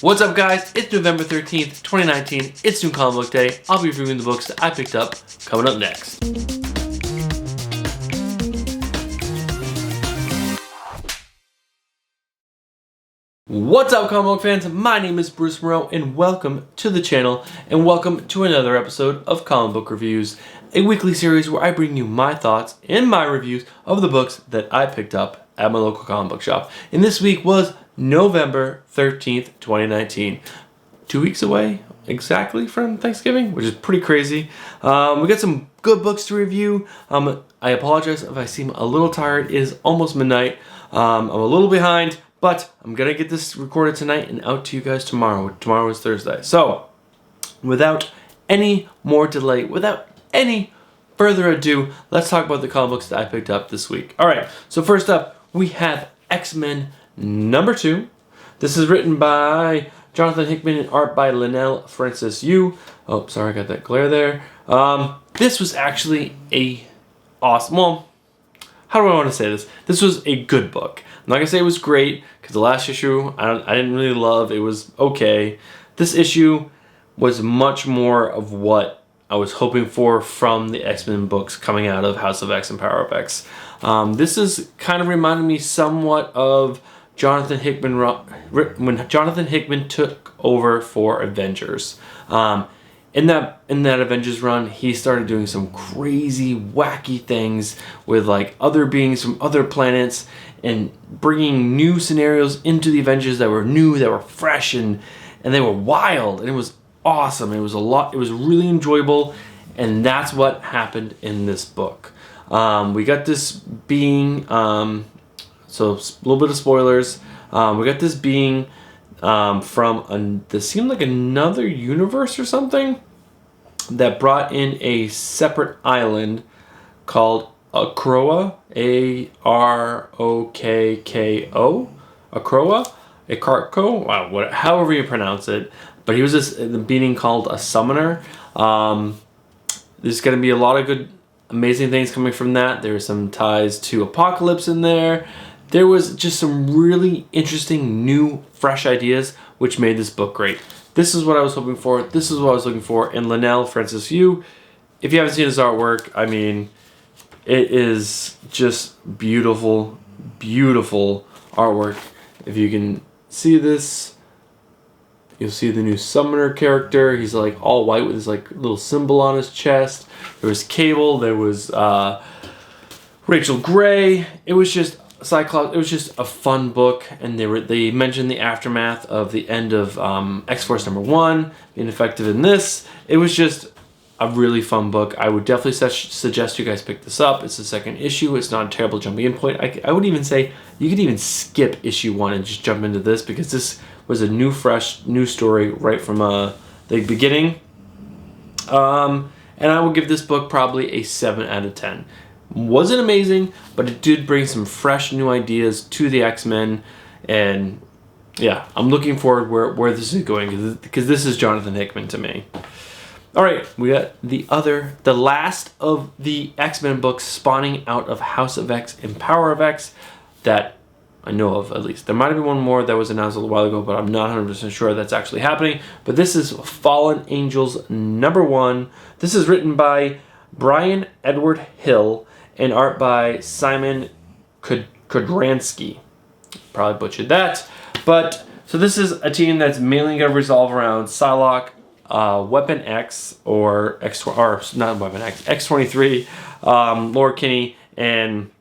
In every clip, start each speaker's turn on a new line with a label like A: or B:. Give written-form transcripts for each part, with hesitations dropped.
A: What's up, guys? It's November 13th, 2019. It's New Comic Book Day. I'll be reviewing the books that I picked up coming up next. What's up, comic book fans? My name is Bruce Moreau, and welcome to the channel, and welcome to another episode of Comic Book Reviews, a weekly series where I bring you my thoughts and my reviews of the books that I picked up at my local comic book shop. And this week was November 13th, 2019. 2 weeks away exactly from Thanksgiving, which is pretty crazy. We got some good books to review. I apologize if I seem a little tired. It is almost midnight. I'm a little behind, but I'm gonna get this recorded tonight and out to you guys tomorrow. Tomorrow is Thursday. So, without any more delay, without any further ado, let's talk about the comic books that I picked up this week. Alright, so first up, we have X-Men number 2. This is written by Jonathan Hickman and art by Leinell Francis Yu. Oh, sorry, I got that glare there. This was actually a awesome, well, how do I want to say this? This was a good book. I'm not going to say it was great, because the last issue I didn't really love. It was okay. This issue was much more of what I was hoping for from the X-Men books coming out of House of X and Power of X. This is kind of reminding me somewhat of Jonathan Hickman when Jonathan Hickman took over for Avengers. In that Avengers run, he started doing some crazy, wacky things with like other beings from other planets and bringing new scenarios into the Avengers that were new, that were fresh, and they were wild, and it was awesome. It was really enjoyable, and that's what happened in this book. We got this being, so a little bit of spoilers. We got this being this seemed like another universe or something that brought in a separate island called Akrokko, A-R-O-K-K-O, Akrokko, wow, however you pronounce it. But he was the being called a summoner. There's going to be a lot of good, amazing things coming from that. There's some ties to Apocalypse in there. There was just some really interesting, new, fresh ideas, which made this book great. This is what I was hoping for. This is what I was looking for in Leinell Francis Yu. If you haven't seen his artwork, I mean, it is just beautiful, beautiful artwork. If you can see this, you'll see the new summoner character. He's like all white with his like little symbol on his chest. There was Cable. There was Rachel Gray. It was just Cyclops. It was just a fun book, and they mentioned the aftermath of the end of X-Force number 1 being effective in this. It was just a really fun book. I would definitely suggest you guys pick this up. It's the second issue. It's not a terrible jumping in point. I would even say you could even skip issue 1 and just jump into this, because this was a new, fresh, new story right from the beginning. And I will give this book probably a 7 out of 10. Wasn't amazing, but it did bring some fresh new ideas to the X-Men, and yeah, I'm looking forward where this is going, because this is Jonathan Hickman to me. Alright, we got the last of the X-Men books spawning out of House of X and Power of X that I know of, at least. There might have been one more that was announced a little while ago, but I'm not 100% sure that's actually happening. But this is Fallen Angels number 1. This is written by Brian Edward Hill and art by Simon Kudransky. Probably butchered that. But, so this is a team that's mainly going to revolve around Psylocke, Weapon X, or not Weapon X, X-23, Laura Kinney, and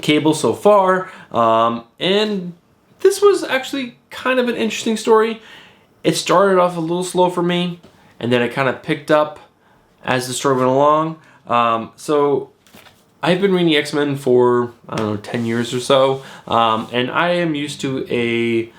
A: Cable so far. And this was actually kind of an interesting story. It started off a little slow for me, and then it kind of picked up as the story went along. So I've been reading X-Men for, I don't know, 10 years or so, and I am used to a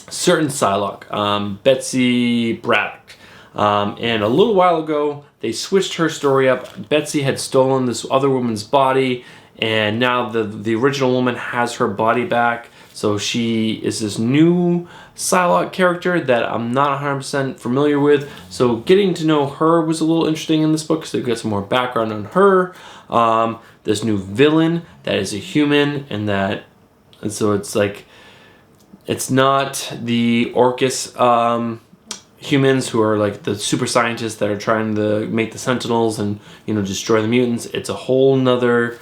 A: certain Psylocke, Betsy Braddock. And a little while ago, they switched her story up. Betsy had stolen this other woman's body, and now the original woman has her body back. So she is this new Psylocke character that I'm not 100% familiar with. So getting to know her was a little interesting in this book, because they get some more background on her. This new villain that is a human, and so it's like It's not the Orcus humans who are like the super scientists that are trying to make the Sentinels and, you know, destroy the mutants. It's a whole nother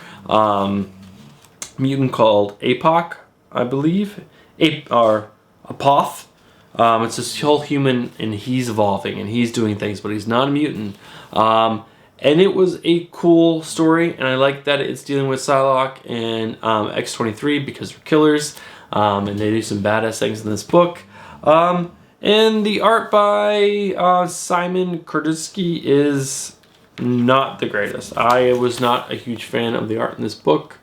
A: mutant called APOC, I believe, or Apoth. It's this whole human, and he's evolving and he's doing things, but he's not a mutant. And it was a cool story, and I like that it's dealing with Psylocke and X-23 because they're killers, and they do some badass things in this book. And the art by Simon Kurditsky is not the greatest. I was not a huge fan of the art in this book.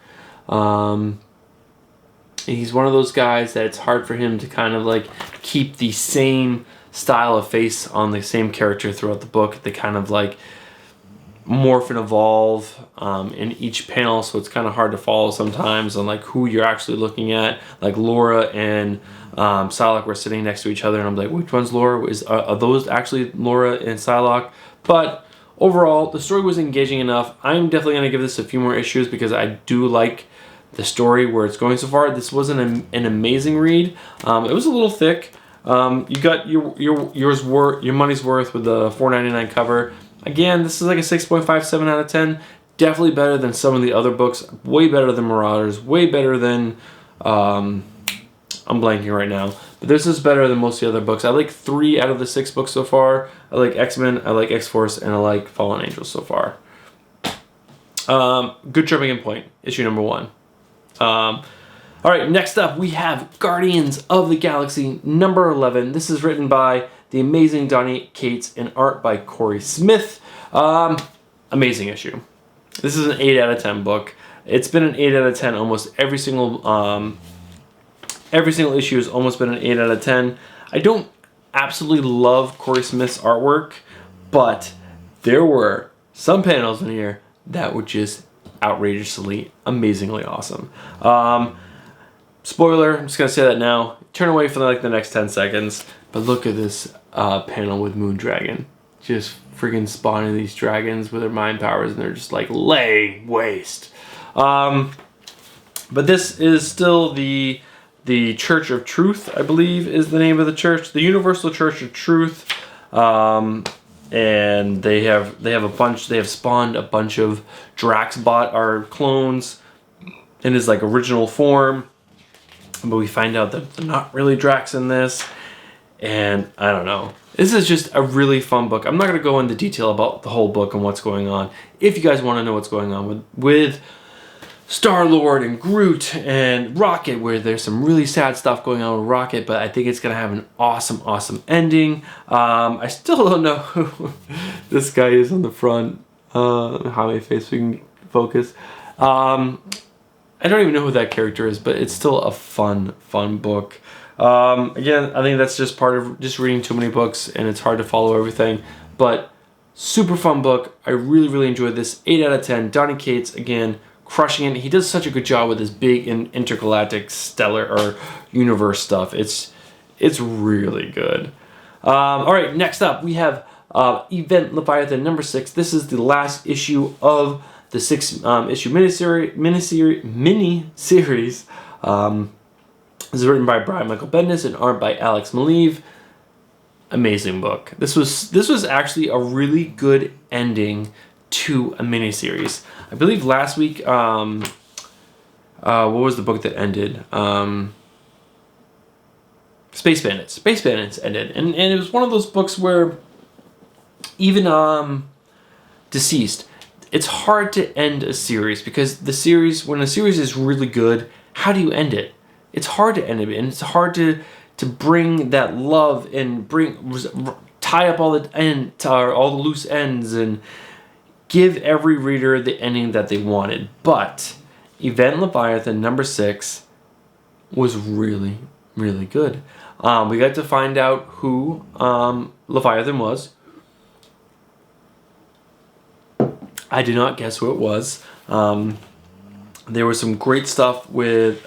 A: He's one of those guys that it's hard for him to kind of like keep the same style of face on the same character throughout the book. They kind of like morph and evolve in each panel, so it's kind of hard to follow sometimes on like who you're actually looking at. Like Laura and Psylocke were sitting next to each other, and I'm like, which one's Laura? Are those actually Laura and Psylocke? But overall, the story was engaging enough. I'm definitely going to give this a few more issues because I do like the story where it's going so far. This wasn't an amazing read. It was a little thick. You got your money's worth with the $4.99 cover. Again, this is like a 6.57 out of 10. Definitely better than some of the other books. Way better than Marauders. Way better than I'm blanking right now. But this is better than most of the other books. I like 3 out of the 6 books so far. I like X-Men, I like X-Force, and I like Fallen Angels so far. Good jumping in point. Issue number 1. Alright, next up we have Guardians of the Galaxy number 11. This is written by the amazing Donny Cates and art by Corey Smith. Amazing issue. This is an 8 out of 10 book. It's been an 8 out of 10 almost every single issue has almost been an 8 out of 10. I don't absolutely love Corey Smith's artwork, but there were some panels in here that were just outrageously, amazingly awesome. Spoiler, I'm just gonna say that now. Turn away for like the next 10 seconds. But look at this panel with Moondragon. Just freaking spawning these dragons with their mind powers, and they're just like laying waste. But this is still the Church of Truth, I believe is the name of the church. The Universal Church of Truth. And they have spawned a bunch of Draxbot or clones in his like original form, but we find out that they're not really Drax in this, and I don't know. This is just a really fun book. I'm not going to go into detail about the whole book and what's going on. If you guys want to know what's going on with Star-Lord and Groot and Rocket, where there's some really sad stuff going on with Rocket, but I think it's going to have an awesome, awesome ending. I still don't know who this guy is on the front. How my face we can focus. I don't even know who that character is, but it's still a fun book. Again, I think that's just part of just reading too many books, and it's hard to follow everything. But super fun book. I really, really enjoyed this. 8 out of 10. Donny Cates, again, crushing it. He does such a good job with his big intergalactic stellar or universe stuff. It's really good. All right, next up we have Event Leviathan number 6. This is the last issue of the 6-issue mini-series. This is written by Brian Michael Bendis and art by Alex Maleev. Amazing book. This was actually a really good ending to a miniseries. I believe last week, what was the book that ended? Space Bandits. Space Bandits ended, and it was one of those books where even Deceased, it's hard to end a series because when a series is really good, how do you end it? It's hard to end it, and it's hard to bring that love and tie up all the loose ends and give every reader the ending that they wanted. But Event Leviathan number 6 was really, really good. We got to find out who Leviathan was. I did not guess who it was. There was some great stuff with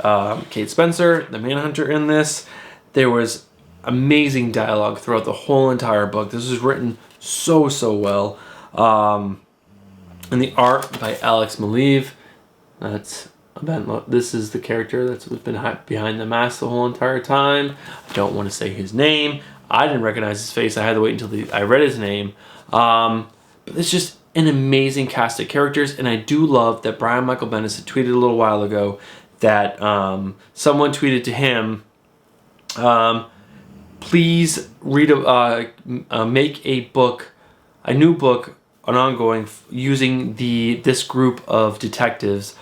A: Kate Spencer, the Manhunter, in this. There was amazing dialogue throughout the whole entire book. This was written so well. And the art by Alex Maleev. That's This is the character that's been behind the mask the whole entire time. I don't want to say his name. I didn't recognize his face. I had to wait until I read his name. But it's just an amazing cast of characters, and I do love that Brian Michael Bendis had tweeted a little while ago that someone tweeted to him, please read make a new book, an ongoing, using this group of detectives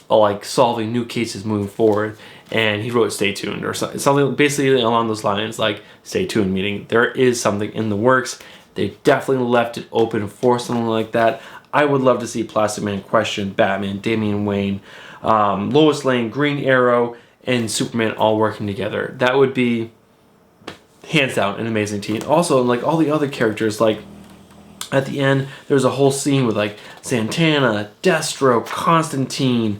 A: like solving new cases moving forward. And he wrote "stay tuned" or something basically along those lines, like "stay tuned," meaning there is something in the works. They definitely left it open for something like that. I would love to see Plastic Man, Question, Batman, Damian Wayne, Lois Lane, Green Arrow, and Superman all working together. That would be hands down an amazing team. Also, like all the other characters, like at the end, there was a whole scene with like Santana, Deathstroke, Constantine.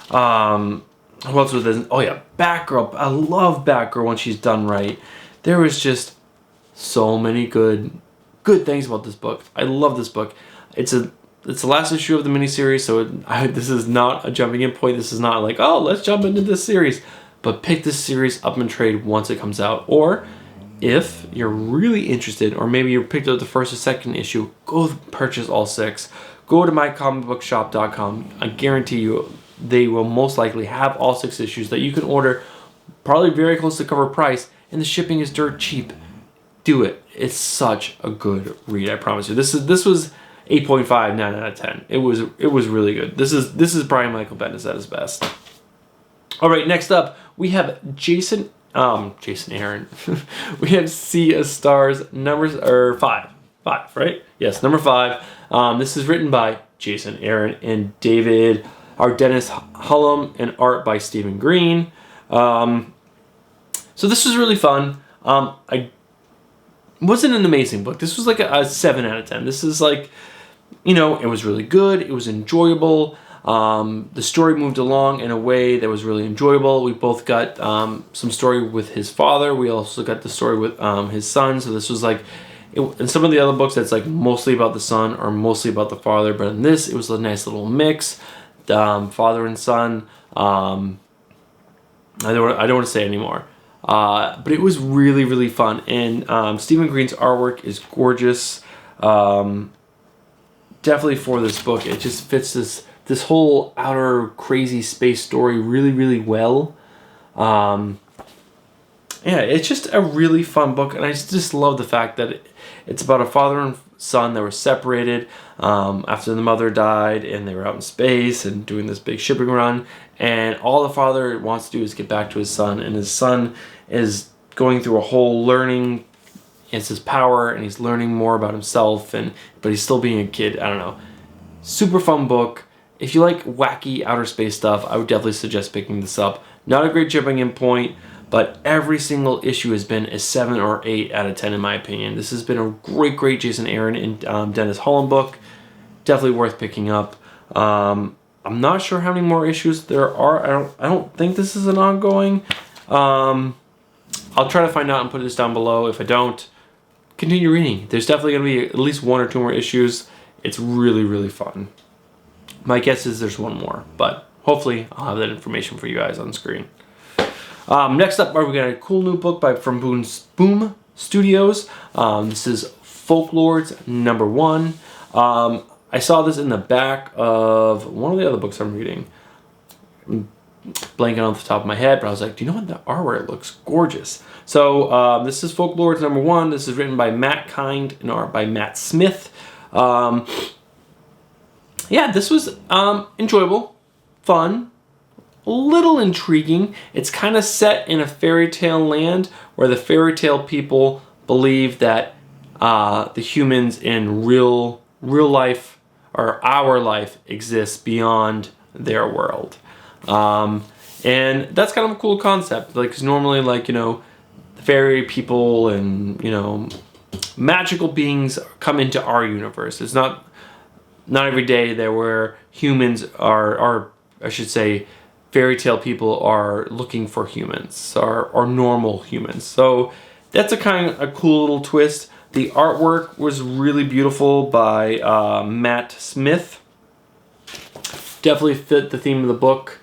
A: Who else was there? Oh yeah, Batgirl. I love Batgirl when she's done right. There was just so many good things about this book. I love this book. It's the last issue of the miniseries, so this is not a jumping in point. This is not like, oh, let's jump into this series. But pick this series up and trade once it comes out. Or if you're really interested, or maybe you picked up the first or second issue, go purchase all 6. Go to mycomicbookshop.com. I guarantee you they will most likely have all 6 issues that you can order, probably very close to cover price, and the shipping is dirt cheap. Do it. It's such a good read, I promise you. This was 8.5, 9 out of 10. It was really good. This is Brian Michael Bendis at his best. All right, next up we have Jason Aaron. We have Sea of Stars numbers 5, right? Yes, number 5. This is written by Jason Aaron and Dennis Hullum, and art by Stephen Green. So this was really fun. It wasn't an amazing book. This was like a 7 out of 10. This is like, it was really good. It was enjoyable. The story moved along in a way that was really enjoyable. We both got some story with his father. We also got the story with his son. So this was like, in some of the other books, that's like mostly about the son or mostly about the father. But in this, it was a nice little mix. Father and son. I don't want to say anymore. But it was really, really fun. And Stephen Green's artwork is gorgeous. Definitely for this book. It just fits this whole outer crazy space story really, really well. Yeah, it's just a really fun book. And I just love the fact that it's about a father and son that were separated after the mother died, and they were out in space and doing this big shipping run. And all the father wants to do is get back to his son, and his son is going through a whole learning. It's his power, and he's learning more about himself, but he's still being a kid. I don't know. Super fun book. If you like wacky outer space stuff, I would definitely suggest picking this up. Not a great jumping in point, but every single issue has been a 7 or 8 out of 10 in my opinion. This has been a great Jason Aaron and Dennis Hullum book. Definitely worth picking up. I'm not sure how many more issues there are. I don't think this is an ongoing. I'll try to find out and put this down below. If I don't, continue reading. There's definitely going to be at least 1 or 2 more issues. It's really, really fun. My guess is there's 1 more, but hopefully I'll have that information for you guys on screen. Next up, we got a cool new book from Boom Studios. This is Folklords number 1. I saw this in the back of one of the other books I'm reading. I'm blanking off the top of my head, but I was like, do you know what, the artwork looks gorgeous. So this is Folklords number 1. This is written by Matt Kind and art by Matt Smith. Yeah, this was enjoyable, fun, a little intriguing. It's kind of set in a fairy tale land where the fairy tale people believe that the humans in real life, or our life, exists beyond their world. And that's kind of a cool concept. Like, 'cause normally, like, fairy people and, magical beings come into our universe. It's not every day that where humans are, I should say, fairy tale people are looking for humans, or normal humans. So that's a kind of a cool little twist. The artwork was really beautiful by Matt Smith. Definitely fit the theme of the book.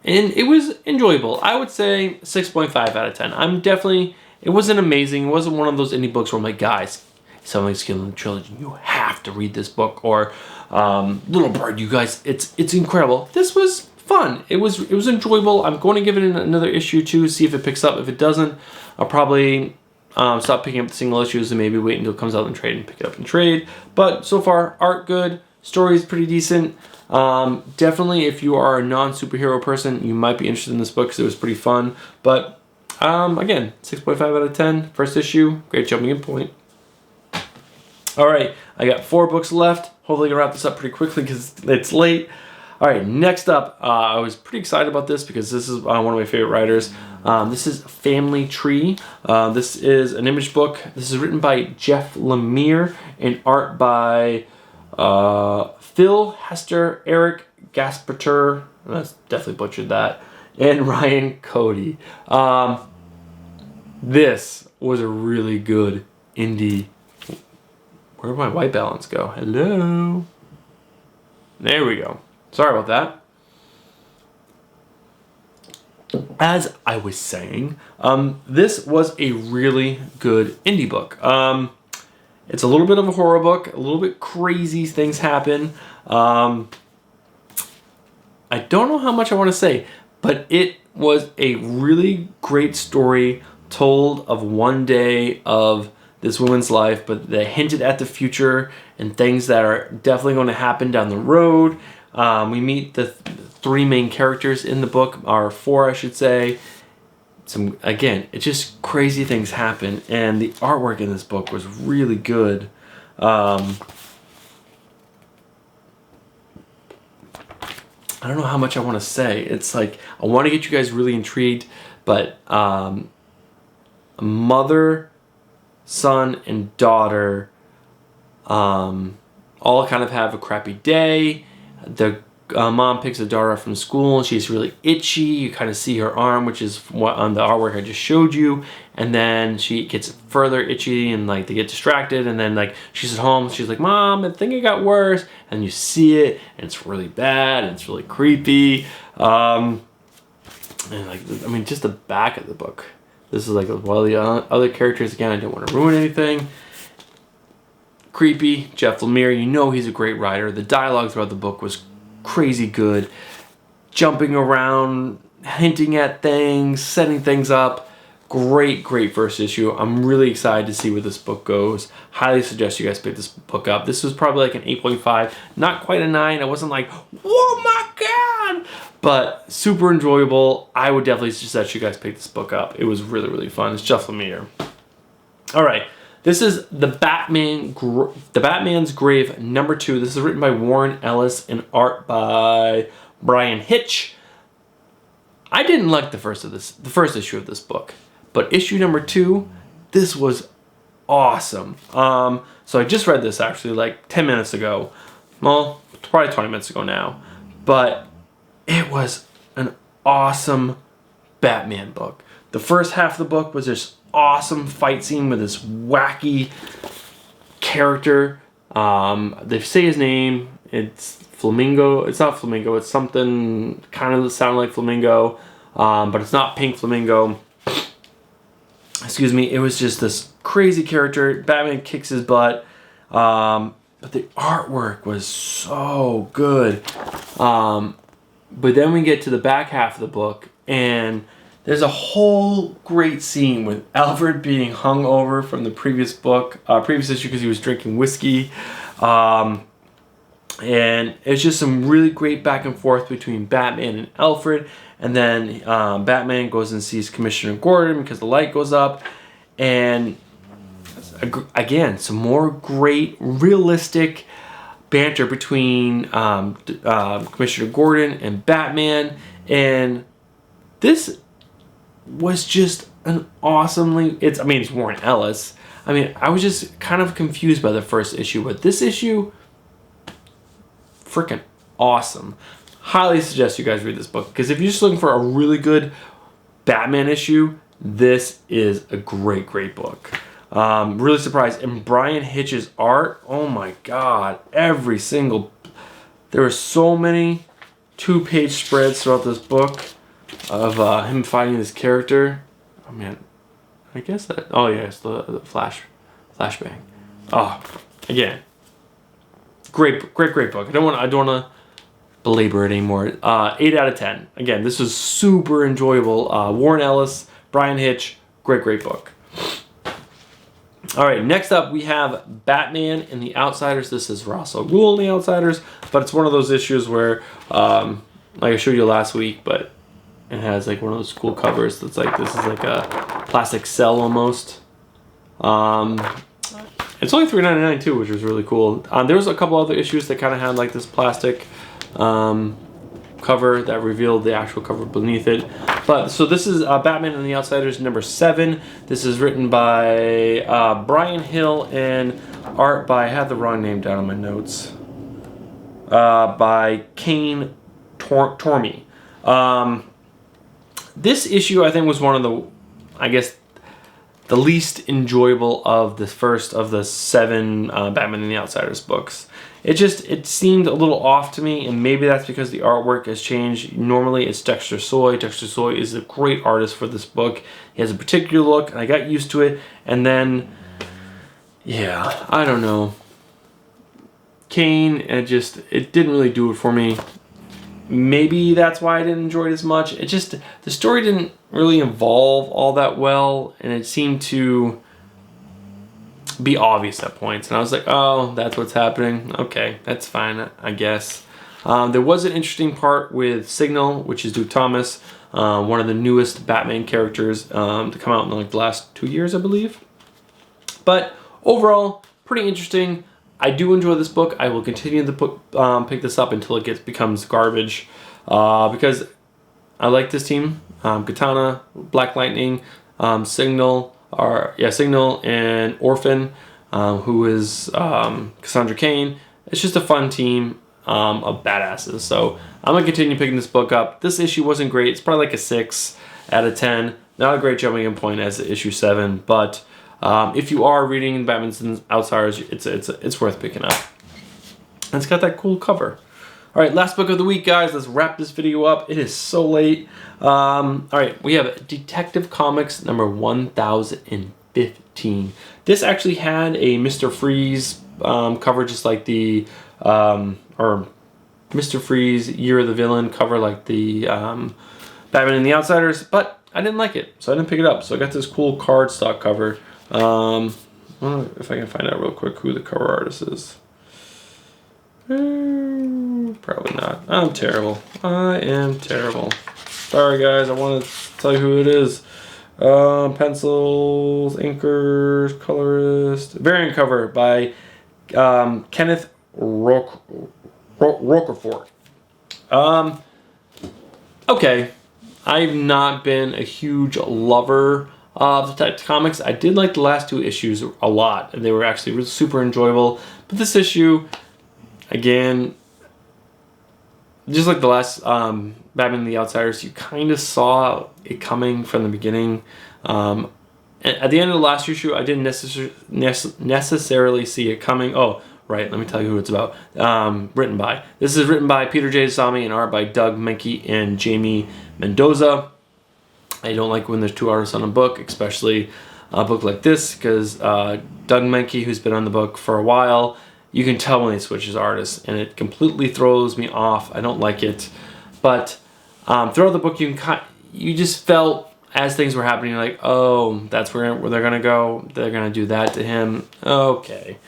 A: And it was enjoyable. I would say 6.5 out of 10. It wasn't amazing. It wasn't one of those indie books where I'm like, guys, Selling Skill in the Trilogy, you have to read this book. Or Little Bird, you guys, it's incredible. This was fun. It was enjoyable. I'm going to give it another issue too, see if it picks up. If it doesn't, I'll probably stop picking up the single issues and maybe wait until it comes out in trade and pick it up in trade. But so far, art good, story is pretty decent. Definitely, if you are a non-superhero person, you might be interested in this book because it was pretty fun. But again, 6.5 out of 10. First issue, great jumping in point. All right, I got 4 books left. Hopefully, I can wrap this up pretty quickly because it's late. All right, next up, I was pretty excited about this because this is one of my favorite writers. This is Family Tree. This is an image book. This is written by Jeff Lemire and art by Phil Hester, Eric Gasperter, I definitely butchered that, and Ryan Cody. This was a really good indie. Where did my white balance go? Hello? There we go. Sorry about that. As I was saying, this was a really good indie book. It's a little bit of a horror book, a little bit crazy things happen. I don't know how much I want to say, but it was a really great story told of one day of this woman's life, but they hinted at the future and things that are definitely going to happen down the road. We meet the 3 main characters in the book, or 4 I should say. Again, it's just crazy things happen, and the artwork in this book was really good. I don't know how much I want to say. It's like, I want to get you guys really intrigued, but a mother, son, and daughter all kind of have a crappy day. The mom picks a daughter up from school and she's really itchy. You kind of see her arm, which is what on the artwork I just showed you. And then she gets further itchy and like they get distracted. And then like she's at home, she's like, Mom, I think it got worse. And you see it and it's really bad and it's really creepy. And like, I mean, just the back of the book. This is like one of the other characters. Again, I don't want to ruin anything. Creepy. Jeff Lemire, you know he's a great writer. The dialogue throughout the book was crazy good. Jumping around, hinting at things, setting things up. Great first issue. I'm really excited to see where this book goes. Highly suggest you guys pick this book up. This was probably like an 8.5, not quite a 9. I wasn't like, oh my God, but super enjoyable. I would definitely suggest you guys pick this book up. It was really fun. It's Jeff Lemire. All right. This is The Batman's Grave #2. This is written by Warren Ellis and art by Brian Hitch. I didn't like the first issue of this book, but issue #2, this was awesome. So I just read this actually like 10 minutes ago. Well, probably 20 minutes ago now, but it was an awesome Batman book. The first half of the book was this awesome fight scene with this wacky character. They say his name. It's Flamingo. It's not Flamingo. It's something kind of sound like Flamingo, but it's not Pink Flamingo. Excuse me. It was just this crazy character. Batman kicks his butt. But the artwork was so good. But then we get to the back half of the book, and there's a whole great scene with Alfred being hung over from the previous issue because he was drinking whiskey. And it's just some really great back and forth between Batman and Alfred. And then Batman goes and sees Commissioner Gordon because the light goes up. And again, some more great, realistic banter between Commissioner Gordon and Batman. And this was just an awesomely... It's Warren Ellis. I was just kind of confused by the first issue, but this issue, freaking awesome. Highly suggest you guys read this book, because if you're just looking for a really good Batman issue, this is a great book. Really surprised. And Brian Hitch's art, oh my God, every single There were so many 2-page spreads throughout this book of him fighting this character. Oh man, I guess that. Oh yeah, it's the flashbang. Oh, again, great book. I don't want to belabor it anymore. 8 out of 10. Again, this was super enjoyable. Warren Ellis, Brian Hitch, great book. All right, next up we have Batman and the Outsiders. This is Ra's al Ghul and the Outsiders, but it's one of those issues where, like I showed you last week, but it has like one of those cool covers that's like, this is like a plastic cell almost. It's only $3.99 too, which was really cool. There was a couple other issues that kind of had like this plastic cover that revealed the actual cover beneath it. But so this is Batman and the Outsiders number 7. This is written by Brian Hill and art by, I have the wrong name down on my notes, by Kane Tormey. This issue I think was one of the, I guess, the least enjoyable of the first of the 7 Batman and the Outsiders books. It seemed a little off to me, and maybe that's because the artwork has changed. Normally it's Dexter Soy. Dexter Soy is a great artist for this book. He has a particular look, and I got used to it. And then, yeah, I don't know. Kane, it didn't really do it for me. Maybe that's why I didn't enjoy it as much. The story didn't really evolve all that well, and it seemed to be obvious at points. And I was like, oh, that's what's happening. Okay, that's fine, I guess. There was an interesting part with Signal, which is Duke Thomas, one of the newest Batman characters to come out in like the last 2 years, I believe. But overall, pretty interesting. I do enjoy this book. I will continue to pick this up until it becomes garbage, because I like this team. Katana, Black Lightning, Signal, and Orphan, who is Cassandra Cain. It's just a fun team of badasses. So I'm gonna continue picking this book up. This issue wasn't great. It's probably like a 6 out of 10. Not a great jumping in point as issue 7, but if you are reading Batman and Outsiders, it's worth picking up. And it's got that cool cover. All right, last book of the week, guys. Let's wrap this video up. It is so late. All right, we have Detective Comics number 1015. This actually had a Mr. Freeze cover, just like the or Mr. Freeze Year of the Villain cover, like the Batman and the Outsiders, but I didn't like it, so I didn't pick it up. So I got this cool cardstock cover. I wonder if I can find out real quick who the cover artist is. Probably not. I'm terrible. I am terrible. Sorry guys, I want to tell you who it is. Pencils, inkers, colorist. Variant cover by Kenneth Rocafort. Okay. I've not been a huge lover of Detective Comics. I did like the last 2 issues a lot. They were actually really super enjoyable. But this issue, again, just like the last Batman and the Outsiders, you kind of saw it coming from the beginning. At the end of the last issue, I didn't necessarily see it coming. Oh, right, let me tell you who it's about. Written by. This is written by Peter J. Sami and art by Doug Menke and Jamie Mendoza. I don't like when there's 2 artists on a book, especially a book like this, because Doug Menke, who's been on the book for a while, you can tell when he switches artists, and it completely throws me off. I don't like it. But throughout the book, you just felt, as things were happening, you're like, oh, that's where they're going to go. They're going to do that to him. Okay.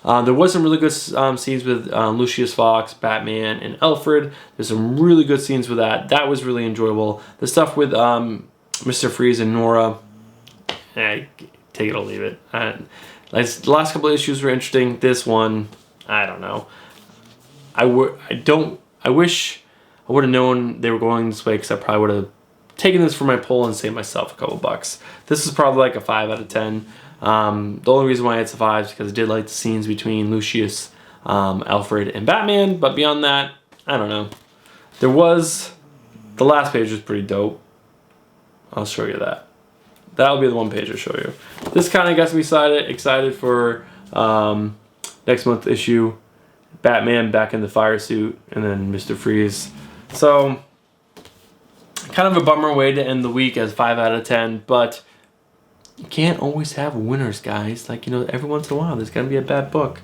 A: There was some really good scenes with Lucius Fox, Batman, and Alfred. There's some really good scenes with that. That was really enjoyable. The stuff with Mr. Freeze and Nora, take it or leave it. Like, the last couple of issues were interesting. This one, I don't know. I wish I would have known they were going this way, because I probably would have taken this for my poll and saved myself a couple bucks. This is probably like a 5 out of 10. The only reason why it's a 5 is because I did like the scenes between Lucius, Alfred, and Batman, but beyond that, I don't know. The last page was pretty dope. I'll show you that. That'll be the one page I'll show you. This kind of gets me excited for next month's issue. Batman back in the fire suit, and then Mr. Freeze. So, kind of a bummer way to end the week as 5 out of 10, but you can't always have winners, guys. Like, you know, every once in a while, there's going to be a bad book.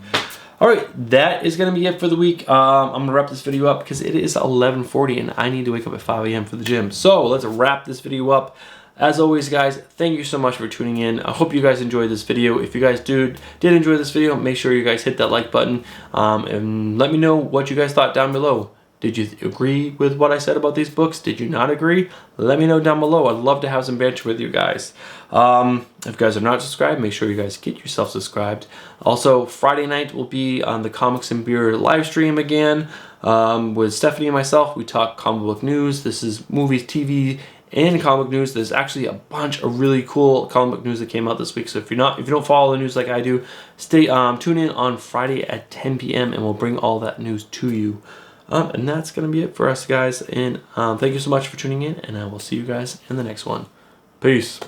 A: All right, that is going to be it for the week. I'm going to wrap this video up because it is 11:40 and I need to wake up at 5 a.m. for the gym. So let's wrap this video up. As always, guys, thank you so much for tuning in. I hope you guys enjoyed this video. If you guys did enjoy this video, make sure you guys hit that like button and let me know what you guys thought down below. Did you agree with what I said about these books? Did you not agree? Let me know down below. I'd love to have some banter with you guys. If you guys are not subscribed, make sure you guys get yourself subscribed. Also, Friday night will be on the Comics and Beer live stream again with Stephanie and myself. We talk comic book news. This is movies, TV, and comic news. There's actually a bunch of really cool comic book news that came out this week. So if you don't follow the news like I do, tune in on Friday at 10 p.m. and we'll bring all that news to you. And that's going to be it for us, guys. And thank you so much for tuning in, and I will see you guys in the next one. Peace.